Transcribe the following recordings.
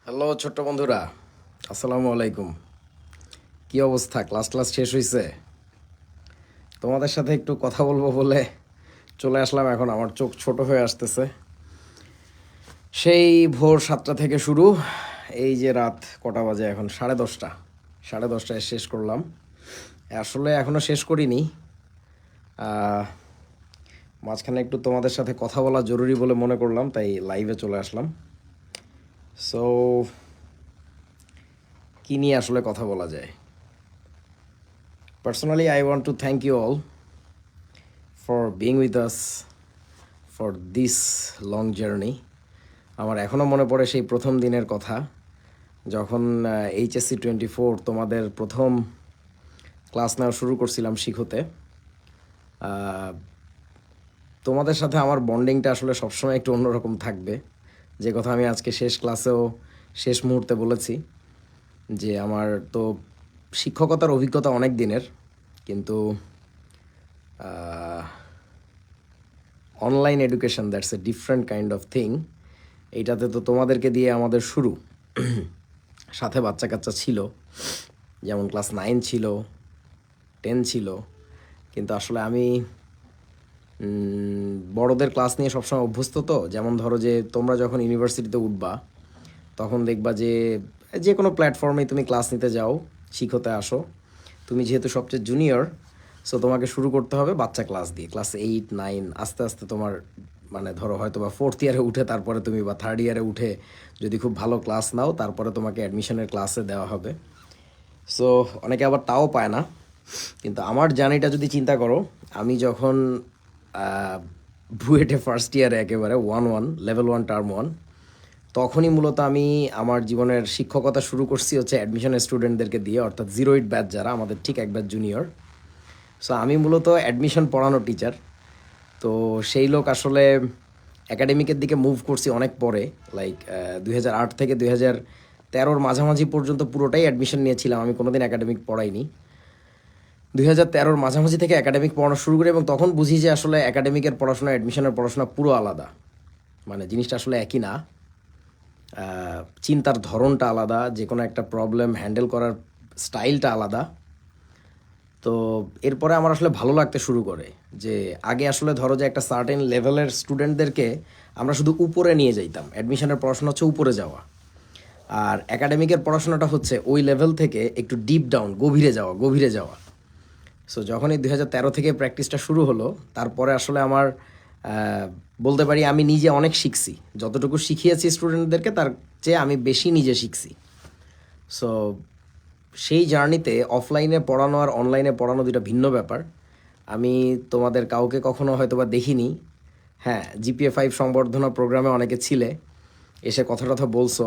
Hello ছোট্ট বন্ধুরা, আসসালামু আলাইকুম। কি অবস্থা? ক্লাস শেষ হয়েছে? তোমাদের সাথে একটু কথা বলবো বলে চলে আসলাম। এখন আমার চোখ ছোট হয়ে আসতেছে। সেই ভোর 7টা থেকে শুরু, এই যে রাত কটা বাজে এখন? 10:30। 10:30টায় শেষ করলাম। আসলে এখনও শেষ করিনি। আহ, মাঝখানে একটু তোমাদের সাথে কথা বলা জরুরি বলে মনে করলাম, তাই লাইভে চলে আসলাম। সো কী নিয়ে আসলে কথা বলা যায়? Personally, I want to thank you all for being with us for this long journey. আমার এখনও মনে পড়ে সেই প্রথম দিনের কথা, যখন HSC 24 তোমাদের প্রথম ক্লাস নেওয়া শুরু করছিলাম শিখতে। তোমাদের সাথে আমার বন্ডিংটা আসলে সবসময় একটু অন্যরকম থাকবে, যে কথা আমি আজকে শেষ ক্লাসেও শেষ মুহূর্তে বলেছি, যে আমার তো শিক্ষকতার অভিজ্ঞতা অনেক দিনের, কিন্তু online education, that's a different kind of thing. এইটাতে তো তোমাদেরকে দিয়ে আমাদের শুরু। সাথে বাচ্চা কাচ্চা ছিল, যেমন ক্লাস 9 ছিল, 10 ছিল, কিন্তু আসলে আমি বড়দের ক্লাস নিয়ে সবসময় অভ্যস্ত। তো যেমন ধরো যে তোমরা যখন ইউনিভার্সিটিতে উঠবা, তখন দেখবা যে যে কোনো প্ল্যাটফর্মে তুমি ক্লাস নিতে যাও, শিখতে আসো, তুমি যেহেতু সবচেয়ে জুনিয়র, সো তোমাকে শুরু করতে হবে বাচ্চা ক্লাস দিয়ে। ক্লাস 8, 9, আস্তে আস্তে তোমার মানে ধরো হয়তো বা 4th ইয়ারে উঠে তারপরে তুমি, বা 3rd ইয়ারে উঠে যদি খুব ভালো ক্লাস নাও, তারপরে তোমাকে অ্যাডমিশনের ক্লাসে দেওয়া হবে। সো অনেকে আবার তাও পায় না। কিন্তু আমার জার্নিটা যদি চিন্তা করো, আমি যখন বুয়েটে ফার্স্ট ইয়ারে একেবারে 1-1 লেভেল 1 টার্ম 1, তখনই মূলত আমি আমার জীবনের শিক্ষকতা শুরু করছি হচ্ছে অ্যাডমিশনের স্টুডেন্টদেরকে দিয়ে, অর্থাৎ 08 ব্যাচ যারা আমাদের ঠিক এক ব্যাচ জুনিয়র। সো আমি মূলত অ্যাডমিশন পড়ানোর টিচার। তো সেই লোক আসলে একাডেমিকের দিকে মুভ করছি অনেক পরে, লাইক 2008 থেকে 2013 মাঝামাঝি পর্যন্ত পুরোটাই অ্যাডমিশন নিয়েছিলাম। আমি কোনোদিন একাডেমিক পড়াইনি। 2013 মাঝামাঝি থেকে একাডেমিক পড়ানো শুরু করি, এবং তখন বুঝি যে আসলে একাডেমিকের পড়াশোনা, অ্যাডমিশনের পড়াশোনা পুরো আলাদা। মানে জিনিসটা আসলে একই না। চিন্তার ধরনটা আলাদা, যে কোনো একটা প্রবলেম হ্যান্ডেল করার স্টাইলটা আলাদা। তো এরপরে আমার আসলে ভালো লাগতে শুরু করে, যে আগে আসলে ধরো যে একটা সার্টেন লেভেলের স্টুডেন্টদেরকে আমরা শুধু উপরে নিয়ে যাইতাম। অ্যাডমিশনের পড়াশোনা হচ্ছে উপরে যাওয়া, আর একাডেমিকের পড়াশোনাটা হচ্ছে ওই লেভেল থেকে একটু ডিপ ডাউন, গভীরে যাওয়া, গভীরে যাওয়া। সো যখন এই 2013 থেকে প্র্যাকটিসটা শুরু হলো, তারপরে আসলে আমার বলতে পারি আমি নিজে অনেক শিখছি। যতটুকু শিখিয়েছি স্টুডেন্টদেরকে, তার চেয়ে আমি বেশি নিজে শিখছি। সো সেই জার্নিতে অফলাইনে পড়ানো আর অনলাইনে পড়ানো দুটো ভিন্ন ব্যাপার। আমি তোমাদের কাউকে কখনো হয়তো বা দেখিনি। হ্যাঁ, GPA 5 সংবর্ধনা প্রোগ্রামে অনেকে ছিলে, এসে কথা টথা বলছো,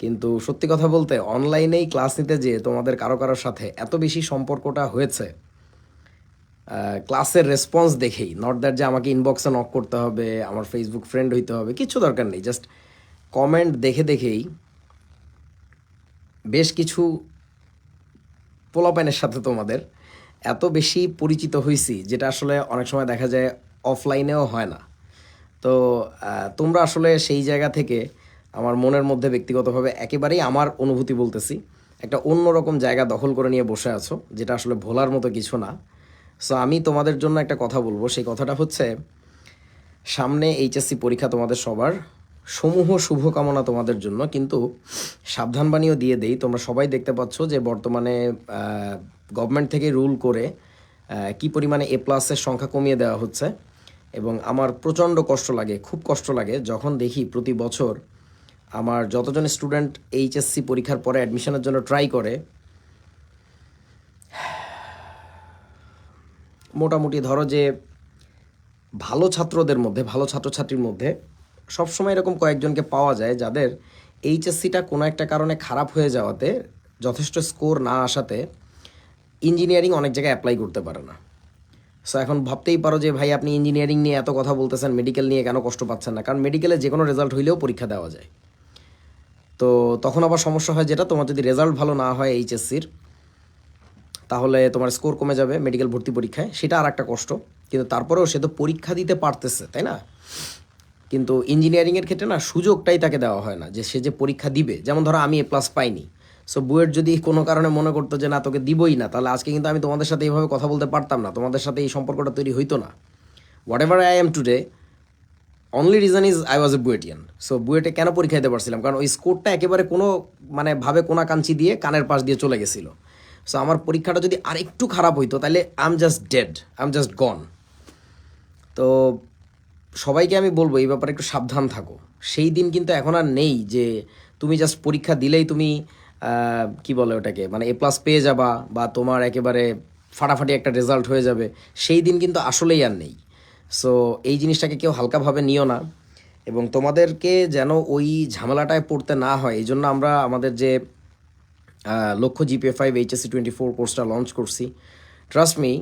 কিন্তু সত্যি কথা বলতে অনলাইনেই ক্লাস নিতে যেয়ে তোমাদের কারো কারোর সাথে এত বেশি সম্পর্কটা হয়েছে ক্লাসের রেসপন্স দেখেই। নট দ্যাট যে আমাকে ইনবক্সে নক করতে হবে, আমার ফেসবুক ফ্রেন্ড হইতে হবে, কিচ্ছু দরকার নেই। জাস্ট কমেন্ট দেখে দেখেই বেশ কিছু পোলাপাইনের সাথে তোমাদের এত বেশি পরিচিত হয়েছি, যেটা আসলে অনেক সময় দেখা যায় অফলাইনেও হয় না। তো তোমরা আসলে সেই জায়গা থেকে আমার মনের মধ্যে ব্যক্তিগতভাবে একেবারেই আমার অনুভূতি বলতেছি, একটা অন্যরকম জায়গা দখল করে নিয়ে বসে আছো, যেটা আসলে ভোলার মতো কিছু না। সো আমি তোমাদের জন্য একটা কথা বলবো, সেই কথাটা হচ্ছে, সামনে HSC পরীক্ষা তোমাদের সবার, সমূহ শুভকামনা তোমাদের জন্য। কিন্তু সাবধানবাণীও দিয়ে দেই, তোমরা সবাই দেখতে পাচ্ছ যে বর্তমানে গভর্নমেন্ট থেকে রুল করে কি পরিমাণে A+-এর সংখ্যা কমিয়ে দেওয়া হচ্ছে। এবং আমার প্রচণ্ড কষ্ট লাগে, খুব কষ্ট লাগে যখন দেখি প্রতি বছর আমার যতজন স্টুডেন্ট HSC পরীক্ষার পরে অ্যাডমিশনের জন্য ট্রাই করে, মোটামুটি ধরো যে ভালো ছাত্রদের মধ্যে, ভালো ছাত্রছাত্রীর মধ্যে সবসময় এরকম কয়েকজনকে পাওয়া যায় যাদের HSCটা কোনো একটা কারণে খারাপ হয়ে যাওয়াতে, যথেষ্ট স্কোর না আসাতে ইঞ্জিনিয়ারিং অনেক জায়গায় অ্যাপ্লাই করতে পারে না। সো এখন ভাবতেই পারো যে ভাই, আপনি ইঞ্জিনিয়ারিং নিয়ে এত কথা বলতেছেন, মেডিকেল নিয়ে কেন কষ্ট পাচ্ছেন না? কারণ মেডিকেলে যে কোনো রেজাল্ট হইলেও পরীক্ষা দেওয়া যায়। তো তখন আবার সমস্যা হয় যেটা, তোমার যদি রেজাল্ট ভালো না হয় HSCর, তাহলে তোমার স্কোর কমে যাবে মেডিকেল ভর্তি পরীক্ষায়, সেটা আর একটা কষ্ট। কিন্তু তারপরেও সে তো পরীক্ষা দিতে পারতেছে, তাই না? কিন্তু ইঞ্জিনিয়ারিংয়ের ক্ষেত্রে না সুযোগটাই তাকে দেওয়া হয় না, যে সে যে পরীক্ষা দিবে। যেমন ধরো আমি A+ পাইনি, সো বুয়েট যদি কোনো কারণে মনে করতো যে না তোকে দিবই না, তাহলে আজকে কিন্তু আমি তোমাদের সাথে এইভাবে কথা বলতে পারতাম না, তোমাদের সাথে এই সম্পর্কটা তৈরি হইতো না। Whatever I am today, only reason is I was a Buetian. So বুয়েটে কেন পরীক্ষা দিতে পারছিলাম? কারণ ওই স্কোরটা একেবারে কোনো মানে ভাবে কোনা কাঞ্চি দিয়ে কানের পাশ দিয়ে চলে গেছিলো। সো আমার পরীক্ষাটা যদি আর একটু খারাপ হইতো তাহলে I am just dead, I am just gone. তো সবাইকে আমি বলবো এই ব্যাপারে একটু সাবধান থাকো। সেই দিন কিন্তু এখন আর নেই যে তুমি জাস্ট পরীক্ষা দিলেই তুমি কি বলে ওটাকে, মানে A+ পেয়ে যাবা বা তোমার একেবারে ফাটাফাটি একটা রেজাল্ট হয়ে যাবে। সেই দিন কিন্তু আসলেই আর নেই। সো এই জিনিসটাকে কেউ হালকাভাবে নিও না, এবং তোমাদেরকে যেন ওই ঝামেলাটায় পড়তে না হয় এই জন্য আমরা আমাদের যে লক্ষ্য GPA-5 HSC-24 কোর্সটা লঞ্চ করছি। ট্রাস্ট মি,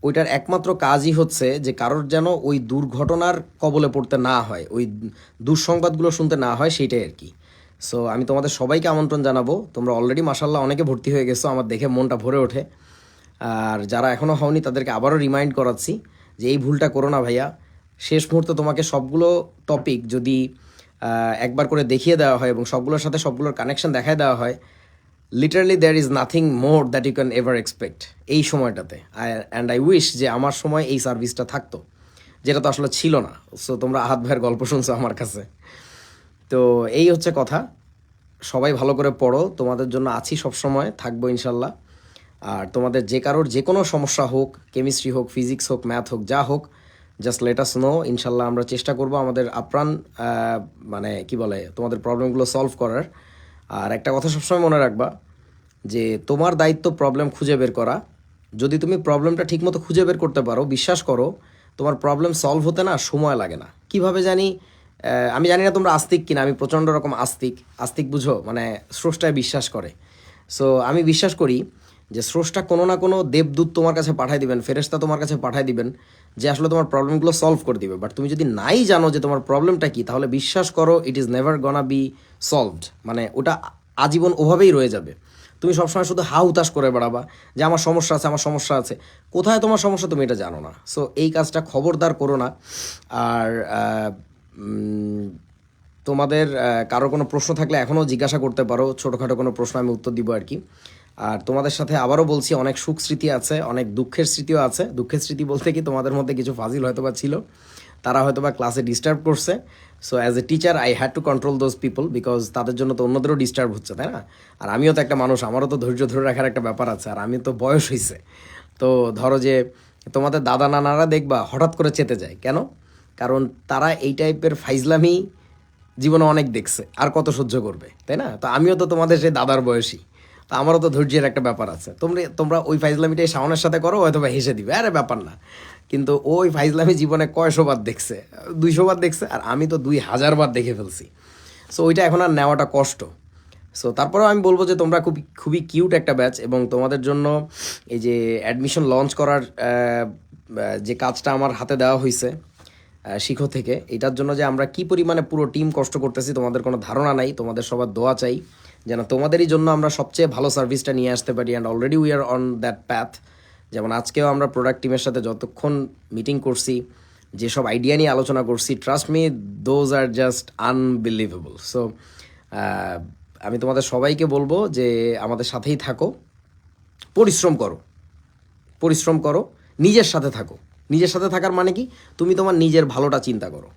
ওইটার একমাত্র কাজই হচ্ছে যে কারোর যেন ওই দুর্ঘটনার কবলে পড়তে না হয়, ওই দুঃসংবাদগুলো শুনতে না হয়, সেইটাই আর কি। সো আমি তোমাদের সবাইকে আমন্ত্রণ জানাবো। তোমরা অলরেডি মাশাল্লাহ অনেকে ভর্তি হয়ে গেছো, আমার দেখে মনটা ভরে ওঠে। আর যারা এখনও হওনি তাদেরকে আবারও রিমাইন্ড করাচ্ছি যে এই ভুলটা করো না ভাইয়া। শেষ মুহূর্তে তোমাকে সবগুলো টপিক যদি একবার করে দেখিয়ে দেওয়া হয় এবং সবগুলোর সাথে সবগুলোর কানেকশন দেখায় দেওয়া হয়, literally there is nothing more that you can ever expect এই সময়টাতে। অ্যান্ড আই উইশ যে আমার সময় এই সার্ভিসটা থাকতো, যেটা তো আসলে ছিল না। সো তোমরা আহাত ভাইয়ের গল্প শুনছো আমার কাছে। তো এই হচ্ছে কথা। সবাই ভালো করে পড়ো, তোমাদের জন্য আছি সবসময়, থাকবো ইনশাল্লাহ। আর তোমাদের যে কারোর যে কোনো সমস্যা হোক, কেমিস্ট্রি হোক, ফিজিক্স হোক, ম্যাথ হোক, যা হোক, জাস্ট লেট আস নো। ইনশাল্লাহ আমরা চেষ্টা করবো আমাদের আপ্রাণ মানে কি বলে তোমাদের প্রবলেমগুলো সলভ করার। আর একটা কথা সবসময় মনে রাখবা যে তোমার দায়িত্ব প্রবলেম খুঁজে বের করা। যদি তুমি প্রবলেমটা ঠিকমতো খুঁজে বের করতে পারো, বিশ্বাস করো তোমার প্রবলেম সলভ হতে না সময় লাগে না। কিভাবে জানি, আমি জানি না তোমরা আস্তিক কিনা, আমি প্রচণ্ড রকম আস্তিক। আস্তিক বুঝো, মানে স্রষ্টায় বিশ্বাস করে। সো আমি বিশ্বাস করি যে স্রষ্টা কোনো না কোনো দেবদূত তোমার কাছে পাঠাই দিবেন, ফেরেশতা তোমার কাছে পাঠাই দিবেন, যে আসলে তোমার প্রবলেমগুলো সলভ করে দিবে। বাট তুমি যদি নাই জানো যে তোমার প্রবলেমটা কী, তাহলে বিশ্বাস করো it is never গনা be solved. মানে ওটা আজীবন ওভাবেই রয়ে যাবে। তুমি সবসময় শুধু হা হুতাশ করে বেড়াবা যে আমার সমস্যা আছে, আমার সমস্যা আছে। কোথায় তোমার সমস্যা তুমি এটা জানো না। সো এই কাজটা খবরদার করো না। আর তোমাদের কারো কোনো প্রশ্ন থাকলে এখনও জিজ্ঞাসা করতে পারো, ছোটোখাটো কোনো প্রশ্ন আমি উত্তর দিব আর কি। আর তোমাদের সাথে আবারও বলছি, অনেক সুখ স্মৃতি আছে, অনেক দুঃখের স্মৃতিও আছে। দুঃখের স্মৃতি বলতে কি, তোমাদের মধ্যে কিছু ফাজিল হয়তো বা ছিল, তারা হয়তো বা ক্লাসে ডিস্টার্ব করছে। So as a teacher I had to control those people, because তাদের জন্য তো অন্যদেরও ডিস্টার্ব হচ্ছে, তাই না? আর আমিও তো একটা মানুষ, আমারও তো ধৈর্য ধরে রাখার একটা ব্যাপার আছে। আর আমি তো বয়স হয়েছে, তো ধরো যে তোমাদের দাদা নানারা দেখবা হঠাৎ করে চেতে যায় কেন? কারণ তারা এই টাইপের ফাইজলামি জীবনে অনেক দেখছে, আর কত সহ্য করবে, তাই না? তো আমিও তো তোমাদের সেই দাদার বয়সী, তো আমারও তো ধৈর্যের একটা ব্যাপার আছে। তোমরা ওই ফাইজলামিটাই শাওনের সাথে করো, হয়তো বা হেসে দিবে, আরে ব্যাপার না। কিন্তু ওই ফাইজলামি জীবনে কয়শো বার দেখছে, 200 বার দেখছে, আর আমি তো 2000 বার দেখে ফেলছি। সো ওইটা এখন আর নেওয়াটা কষ্ট। সো তারপরেও আমি বলবো যে তোমরা খুবই কিউট একটা ব্যাচ, এবং তোমাদের জন্য এই যে অ্যাডমিশন লঞ্চ করার যে কাজটা আমার হাতে দেওয়া হয়েছে শিখো থেকে, এটার জন্য যে আমরা কি পরিমাণে পুরো টিম কষ্ট করতেছি তোমাদের কোনো ধারণা নাই। তোমাদের সবার দোয়া চাই যেন তোমাদেরই জন্য আমরা সবচেয়ে ভালো সার্ভিসটা নিয়ে আসতে পারি। And already we are on that path. যেমন আজকেও আমরা প্রোডাক্ট টিমের সাথে যতক্ষণ মিটিং করছি, যেসব আইডিয়া নিয়ে আলোচনা করছি, trust me, those are just unbelievable. So আমি তোমাদের সবাইকে বলবো যে আমাদের সাথেই থাকো, পরিশ্রম করো, পরিশ্রম করো, নিজের সাথে থাকো। নিজের সাথে থাকার মানে কি, তুমি তোমার নিজের ভালোটা চিন্তা করো।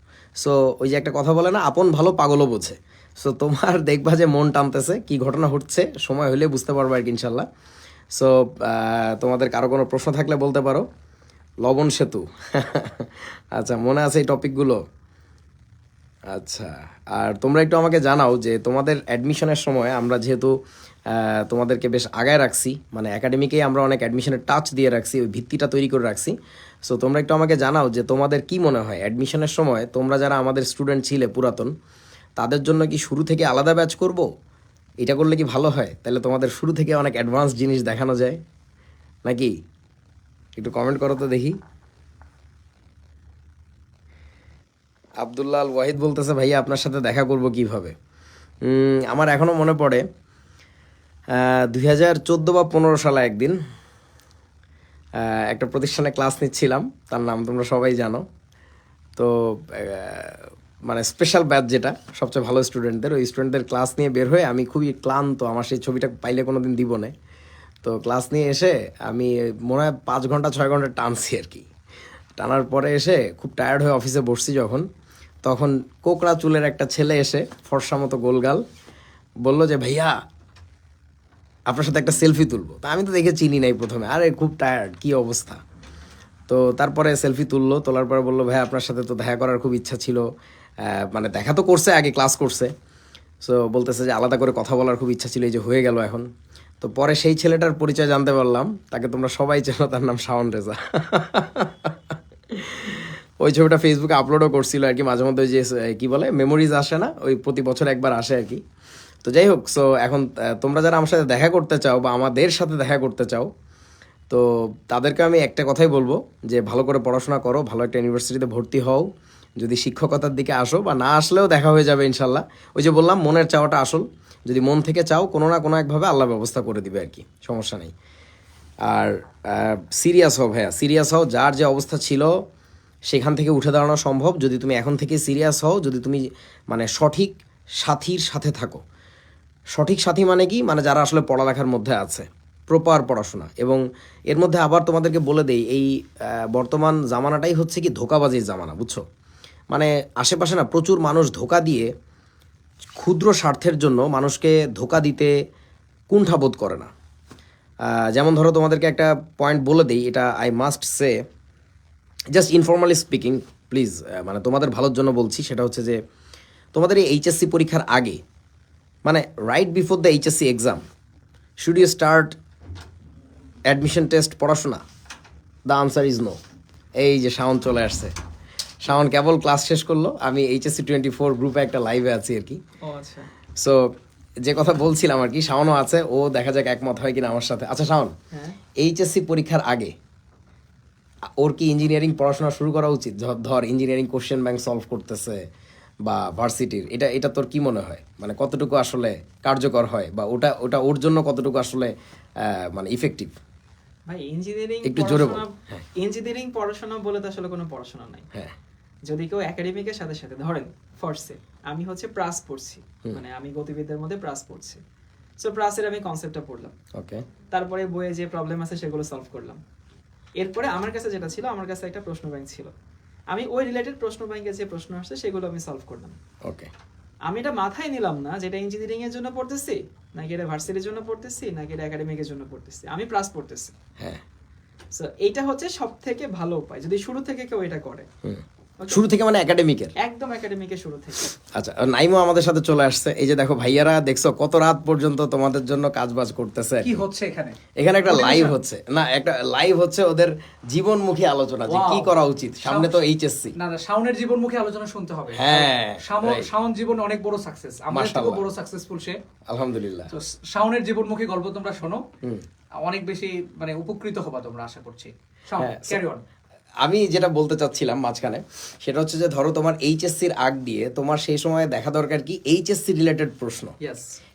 সো ওই যে একটা কথা বলে না, আপন ভালো পাগলও বোঝে। সো তোমার দেখবা যে মন টানতেছে, কি ঘটনা হচ্ছে, সময় হলে বুঝতে পারবো আর কি ইনশাল্লাহ। সো তোমাদের কারো কোনো প্রশ্ন থাকলে বলতে পারো। লবণ সেতু আচ্ছা, মনে আছে এই টপিকগুলো? আচ্ছা, আর তোমরা একটু আমাকে জানাও যে তোমাদের অ্যাডমিশনের সময় আমরা যেহেতু তোমাদেরকে বেশ আগায় রাখছি, মানে একাডেমিকেই আমরা অনেক অ্যাডমিশনের টাচ দিয়ে রাখছি, ওই ভিত্তিটা তৈরি করে রাখছি। সো তোমরা একটু আমাকে জানাও যে তোমাদের কি মনে হয় অ্যাডমিশনের সময় তোমরা যারা আমাদের স্টুডেন্ট ছিলে পুরাতন, তাদের জন্য কি শুরু থেকে আলাদা ব্যাচ করব? এটা করলে কি ভালো হয়? তাহলে তোমাদের শুরু থেকে অনেক অ্যাডভান্স জিনিস দেখানো যায় নাকি? একটু কমেন্ট করো তো দেখি। আবদুল্লাহ আল ওয়াহিদ বলতেছে, ভাইয়া আপনার সাথে দেখা করব কিভাবে? আমার এখনও মনে পড়ে 2014 বা 15 সালে একদিন একটা প্রতিষ্ঠানে ক্লাস নিচ্ছিলাম, তার নাম তোমরা সবাই জানো। তো মানে স্পেশাল ব্যাচ যেটা সবচেয়ে ভালো স্টুডেন্টদের, ওই স্টুডেন্টদের ক্লাস নিয়ে বের হয়ে আমি খুবই ক্লান্ত, আমার সেই ছবিটা পাইলে কোনো দিন দিব না। তো ক্লাস নিয়ে এসে আমি মনে হয় 5 ঘন্টা 6 ঘন্টা টানছি আর কি। টানার পরে এসে খুব টায়ার্ড হয়ে অফিসে বসছি যখন, তখন কোকড়া চুলের একটা ছেলে এসে ফর্সা মতো গোলগাল বলল যে ভাইয়া আপনার সাথে একটা সেলফি তুলবো। তা আমি তো দেখে চিনি নাই প্রথমে, আরে খুব টায়ার্ড, কি অবস্থা। তো তারপরে সেলফি তুললো, তোলার পরে বললো ভাই আপনার সাথে তো দেখা করার খুব ইচ্ছা ছিল, মানে দেখা তো করছে, আগে ক্লাস করছে, সো বলতেছে যে আলাদা করে কথা বলার খুব ইচ্ছা ছিল, এই যে হয়ে গেল এখন। তো পরে সেই ছেলেটার পরিচয় জানতে পারলাম, তাকে তোমরা সবাই চেনো, তার নাম শাওন রেজা। ওই ছবিটা ফেসবুকে আপলোডও করছিল আর কি, মাঝে মধ্যে ওই যে কী বলে মেমোরিজ আসে না, ওই প্রতি বছর একবার আসে আর কি। তো যাই হোক, সো এখন তোমরা যারা আমার সাথে দেখা করতে চাও বা আমাদের সাথে দেখা করতে চাও, তো তাদেরকে আমি একটা কথাই বলবো যে ভালো করে পড়াশোনা করো, ভালো একটা ইউনিভার্সিটিতে ভর্তি হও, যদি শিক্ষকতার দিকে আসো বা না আসলেও দেখা হয়ে যাবে ইনশাল্লাহ। ওই যে বললাম মনের চাওয়াটা আসল, যদি মন থেকে চাও কোনো না কোনো একভাবে আল্লাহ ব্যবস্থা করে দিবে আর কি, সমস্যা নেই। আর সিরিয়াস হও ভাইয়া, সিরিয়াস হও, যার যে অবস্থা ছিল সেখান থেকে উঠে দাঁড়ানো সম্ভব যদি তুমি এখন থেকে সিরিয়াস হও, যদি তুমি মানে সঠিক সাথীর সাথে থাকো। সঠিক সাথী মানে কি, মানে যারা আসলে পড়ালেখার মধ্যে আছে, প্রপার পড়াশোনা। এবং এর মধ্যে আবার তোমাদেরকে বলে দেই, এই বর্তমান জামানাটাই হচ্ছে কি ধোঁকাবাজির জামানা, বুঝছো। মানে আশেপাশে না প্রচুর মানুষ ধোঁকা দিয়ে ক্ষুদ্র স্বার্থের জন্য মানুষকে ধোঁকা দিতে কুণ্ঠাবোধ করে না। যেমন ধরো তোমাদেরকে একটা পয়েন্ট বলে দিই, এটা I must say, just informally speaking please, মানে তোমাদের ভালোর জন্য বলছি, সেটা হচ্ছে যে তোমাদের এই এইচএসসি পরীক্ষার আগে, মানে right before the HSC exam, should you start admission test পড়াশোনা? The answer is no. এই যে শাওন চলে আসছে, শাওন কেবল ক্লাস শেষ করলো, আমি এইচএসসি 24 গ্রুপে একটা লাইভে আছি আর কি। সো যে কথা বলছিলাম আর কি, শাওনও আছে, ও দেখা যাক একমত হয় কিনা আমার সাথে। আচ্ছা শাওন, এইচএসসি পরীক্ষার আগে ওর কি ইঞ্জিনিয়ারিং পড়াশোনা শুরু করা উচিত? ধর ইঞ্জিনিয়ারিং কোশ্চেন ব্যাংক সলভ করতেছে বা ভার্সিটির, এটা তোর কি মনে হয়, মানে কতটুকু আসলে কার্যকর হয়, বা ওটা ওটা ওর জন্য কতটুকু আসলে মানে ইফেক্টিভ? ভাই ইঞ্জিনিয়ারিং একটু জোরে বল। ইঞ্জিনিয়ারিং পড়াশোনা বলে তো আসলে কোনো পড়াশোনা নাই। হ্যাঁ, যদি কেউ একাডেমিকের সাথে সাথে ধরেন ফার্স্টে আমি হচ্ছে প্রাস পড়ছি, মানে আমি গতিবিদ্যার মধ্যে প্রাস পড়ছি, সো প্রাসের আমি কনসেপ্টটা পড়লাম, ওকে, তারপরে বইয়ে যে প্রবলেম আছে সেগুলো সলভ করলাম। এরপরে আমার কাছে যেটা ছিল, আমার কাছে একটা প্রশ্ন ব্যাংক ছিল, আমি ওই রিলেটেড প্রশ্ন ব্যাংকে যে প্রশ্ন আসছে সেগুলো আমি সলভ করলাম। ওকে, আমি এটা মাথায় নিলাম না যেটা ইঞ্জিনিয়ারিং এর জন্য পড়তেছি নাকি এটা ভার্সিটির জন্য পড়তেছি নাকি এটা একাডেমিকের জন্য পড়তেছি, আমি প্লাস পড়তেছি। হ্যাঁ, সো এইটা হচ্ছে সবথেকে ভালো উপায় যদি শুরু থেকে কেউ এটা করে। শুরু থেকে মানে একাডেমিকের, একদম একাডেমিকের শুরু থেকে। আচ্ছা, নাইমও আমাদের সাথে চলে আসছে। এই যে দেখো ভাইয়ারা, দেখছো কত রাত পর্যন্ত তোমাদের জন্য কাজবাজ করতেছে। কি হচ্ছে এখানে? এখানে একটা লাইভ হচ্ছে না, একটা লাইভ হচ্ছে ওদের জীবনমুখী আলোচনা, যে কি করা উচিত, সামনে তো এইচএসসি। না না, শাওনের জীবনমুখী আলোচনা শুনতে হবে। হ্যাঁ, শাওন জীবন অনেক বড় সাকসেস, আমাদের থেকেও বড় সাকসেসফুল সে, আলহামদুলিল্লাহ। তো শাওনের জীবনমুখী গল্প তোমরা শোনো, অনেক বেশি মানে উপকৃত হবা তোমরা, আশা করছি। Shaon, carry on. আমি যেটা বলতে চাচ্ছিলাম মাঝখানে, সেটা হচ্ছে যে ধরো তোমার এইচএসসির আগ দিয়ে তোমার সেই সময় দেখা দরকার কি এইচএসসি রিলেটেড প্রশ্ন।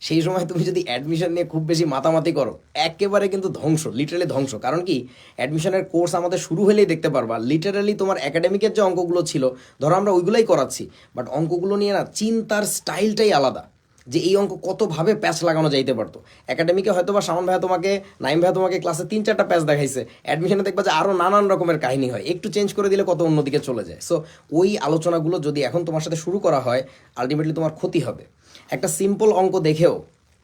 সেই সময় তুমি যদি অ্যাডমিশন নিয়ে খুব বেশি মাতামাতি করো, একেবারে কিন্তু ধ্বংস, লিটারালি ধ্বংস। কারণ কি, অ্যাডমিশনের কোর্স আমাদের শুরু হলেই দেখতে পারবা লিটারালি তোমার একাডেমিকের যে অঙ্কগুলো ছিল, ধরো আমরা ওইগুলোই করাচ্ছি, বাট অঙ্কগুলো নিয়ে না চিন্তার স্টাইলটাই আলাদা, যে এই অঙ্ক কতভাবে প্যাচ লাগানো যাইতে পারতো। একাডেমিকে হয়তো বা শাওন ভাইয়া তোমাকে, নাইম ভাইয়া তোমাকে ক্লাসে 3-4টা প্যাচ দেখাইছে, অ্যাডমিশনে দেখবা যে আরও নানান রকমের কাহিনী হয়, একটু চেঞ্জ করে দিলে কত অন্যদিকে চলে যায়। সো ওই আলোচনাগুলো যদি এখন তোমার সাথে শুরু করা হয়, আলটিমেটলি তোমার ক্ষতি হবে। একটা সিম্পল অঙ্ক দেখেও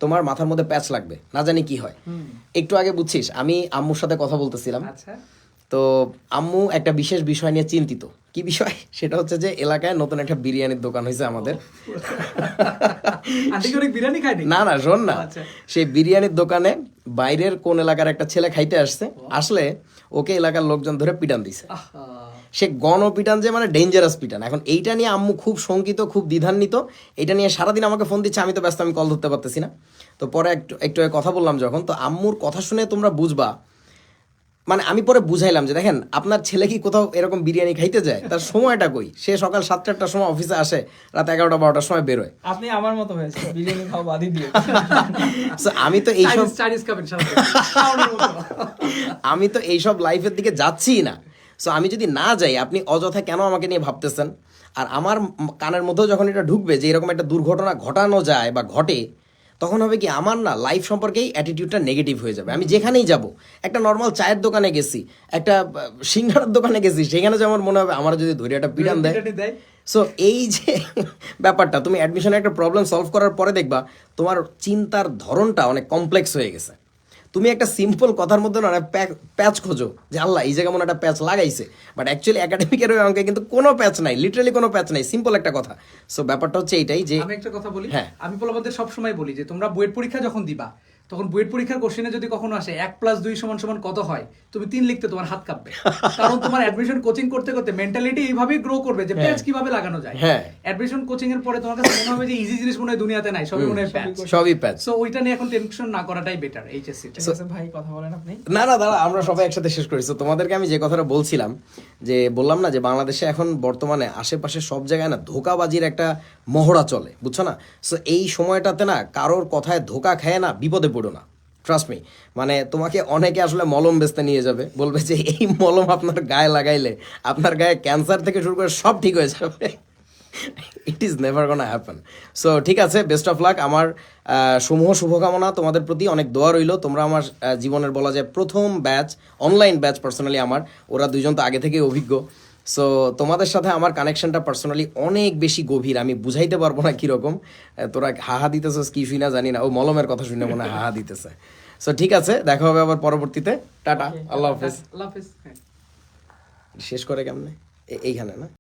তোমার মাথার মধ্যে প্যাচ লাগবে, না জানি কি হয়। একটু আগে বুঝছিস, আমি আম্মুর সাথে কথা বলতেছিলাম, তো আম্মু একটা বিশেষ বিষয় নিয়ে চিন্তিত। কি বিষয়? সেটা হচ্ছে যে এলাকায় নতুন একটা বিরিয়ানির দোকান হয়েছে আমাদের। না না, শোন না, সেই বিরিয়ানির দোকানে বাইরের কোন এলাকার একটা ছেলে খাইতে আসছে, আসলে ওকে এলাকার লোকজন ধরে পিটান দিছে। সে গণপিটান, যে মানে ডেঞ্জারাস পিটান। এখন এইটা নিয়ে আম্মু খুব শঙ্কিত, খুব দ্বিধান্বিত। এটা নিয়ে সারাদিন আমাকে ফোন দিচ্ছে, আমি তো ব্যস্ত, আমি কল ধরতে পারতেছি না। তো পরে একটু কথা বললাম যখন, তো আম্মুর কথা শুনে তোমরা বুঝবা, মানে আমি পরে বুঝাইলাম যে দেখেন আপনার ছেলে কি কোথাও এরকম বিরিয়ানি খাইতে যায়, তার সময়টা কই? সে সকাল 7-8টার সময় অফিসে আসে, রাত 11-12টার সময় বেরোয়। আপনি আমার মতো হয়েছে, বিরিয়ানি খাও বাদি দিয়ে। আমি তো এইসব লাইফের দিকে যাচ্ছি না। সো আমি যদি না যাই, আপনি অযথা কেন আমাকে নিয়ে ভাবতেছেন? আর আমার কানের মধ্যেও যখন এটা ঢুকবে যে এরকম একটা দুর্ঘটনা ঘটানো যায় বা ঘটে, তখন হবে কি আমার না লাইফ সম্পর্কেই অ্যাটিটিউডটা নেগেটিভ হয়ে যাবে। আমি যেখানেই যাব, একটা নর্মাল চায়ের দোকানে গেছি, একটা সিঙ্গারার দোকানে গেছি, সেখানে যে আমার মনে হবে আমার যদি ধরে একটা পিটান দেয়। দেয়। সো এই যে ব্যাপারটা, তুমি অ্যাডমিশনে একটা প্রবলেম সলভ করার পরে দেখবা তোমার চিন্তার ধরনটা অনেক কমপ্লেক্স হয়ে গেছে। তুমি একটা সিম্পল কথার মধ্যে না প্যাচ খোঁজো যে আল্লাহ এই জায়গায় মনে একটা প্যাচ লাগাইছে, বাট অ্যাকচুয়ালি একাডেমিকের ওই অঙ্কে কিন্তু কোনো প্যাচ নাই, লিটারালি কোনো প্যাচ নাই, সিম্পল একটা কথা। সো ব্যাপারটা হচ্ছে এইটাই যে আমি একটা কথা বলি, হ্যাঁ। আমি পোলাপানদের সবসময় বলি যে তোমরা বুয়েট পরীক্ষা যখন দিবা, তখন বুয়েট পরীক্ষার কোশ্চেনে যদি কখনো আসে 1+2 = কত হয়, তুমি 3 লিখতে তোমার হাত কাঁপবে। কারণ তোমার অ্যাডমিশন কোচিং করতে করতে মেন্টালিটি এইভাবেই গ্রো করবে যে প্যাচ কিভাবে লাগানো যায়। হ্যাঁ। অ্যাডমিশন কোচিং এর পরে তোমার কাছে মনে হবে যে ইজি জিনিস মনে হয় দুনিয়াতে নাই, সবই মনে হয় প্যাচ। সবই প্যাচ। সো ওইটা নিয়ে এখন টেনশন না করাটাই বেটার এইচএসসি তে। ঠিক আছে ভাই, কথা বলেন আপনি। না না দাঁড়া, আমরা সবাই একসাথে শেষ করি। So, তোমাদেরকে আমি যে কথাটা বলছিলাম, যে বললাম না যে বাংলাদেশে এখন বর্তমানে আশেপাশে সব জায়গায় না ধোঁকাবাজির একটা মহড়া চলে, বুঝছো না? সো এই সময়টাতে না কারোর কথায় ধোঁকা খায় না বিপদে পড়ো না, ট্রাস্ট মি। মানে তোমাকে অনেকে আসলে মলম বেচতে নিয়ে যাবে, বলবে যে এই মলম আপনার গায়ে লাগাইলে আপনার গায়ে ক্যান্সার থেকে শুরু করে সব ঠিক হয়ে যাবে। It is never gonna happen. So ঠিক আছে, বেস্ট অফ লাক। আমার সমূহ শুভকামনা তোমাদের প্রতি, অনেক দোয়া রইল। তোমরা আমার জীবনের বলা যায় প্রথম ব্যাচ, অনলাইন ব্যাচ পার্সোনালি আমার, ওরা দুইজন তো আগে থেকেই অভিজ্ঞ। সো তোমাদের সাথে আমার কানেকশনটা পার্সোনালি অনেক বেশি গভীর, আমি বুঝাইতে পারবো না কীরকম। তোরা হাহা দিতেছিস কি শুই না জানি না, ও মলমের কথা শুনে মনে হয় হাহা দিতেছে। সো ঠিক আছে, দেখা হবে আবার পরবর্তীতে। টাটা, Okay, আল্লাহ হাফেজ। আল্লাহ হাফেজ। হ্যাঁ। শেষ করে কেমনে এইখানে না?